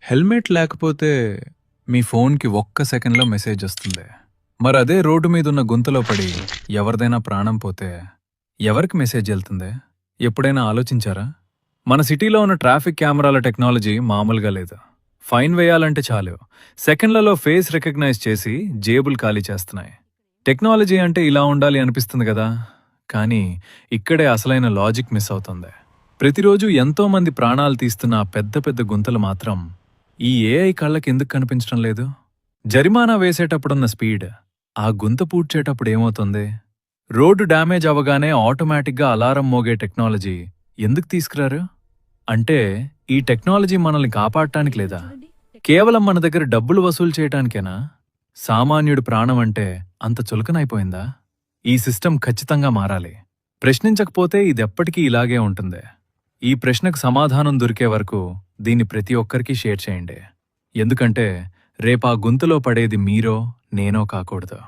Helmet లేకపోతే మీ ఫోన్కి ఒక్క సెకండ్లో మెసేజ్ వస్తుంది. మరి అదే రోడ్డు మీదున్న గుంతలో పడి ఎవరిదైనా ప్రాణం పోతే ఎవరికి మెసేజ్ వెళ్తుంది? ఎప్పుడైనా ఆలోచించారా? మన సిటీలో ఉన్న ట్రాఫిక్ కెమెరాల టెక్నాలజీ మామూలుగా లేదు. ఫైన్ వేయాలంటే చాలు సెకండ్లలో ఫేస్ రికగ్నైజ్ చేసి జేబులు ఖాళీ చేస్తున్నాయి. టెక్నాలజీ అంటే ఇలా ఉండాలి అనిపిస్తుంది కదా, కానీ ఇక్కడే అసలైన లాజిక్ మిస్ అవుతుంది. ప్రతిరోజు ఎంతో మంది ప్రాణాలు తీస్తున్న ఆ పెద్ద పెద్ద గుంతలు మాత్రం ఈ ఏఐ కళ్ళకి ఎందుకు కనిపించడం లేదు? జరిమానా వేసేటప్పుడున్న స్పీడ్ ఆ గుంత పూడ్చేటప్పుడు ఏమవుతుంది? రోడ్డు డ్యామేజ్ అవ్వగానే ఆటోమేటిక్గా అలారం మోగే టెక్నాలజీ ఎందుకు తీసుకురారు? అంటే ఈ టెక్నాలజీ మనల్ని కాపాడటానికి లేదా, కేవలం మన దగ్గర డబ్బులు వసూలు చేయటానికేనా? సామాన్యుడి ప్రాణం అంటే అంత చులకనైపోయిందా? ఈ సిస్టమ్ ఖచ్చితంగా మారాలి. ప్రశ్నించకపోతే ఇదెప్పటికీ ఇలాగే ఉంటుంది. ఈ ప్రశ్నకు సమాధానం దొరికే వరకు దీన్ని ప్రతి ఒక్కరికి షేర్ చేయండి. ఎందుకంటే రేపా గుంతలో పడేది మీరో నేనో కాకూడదు.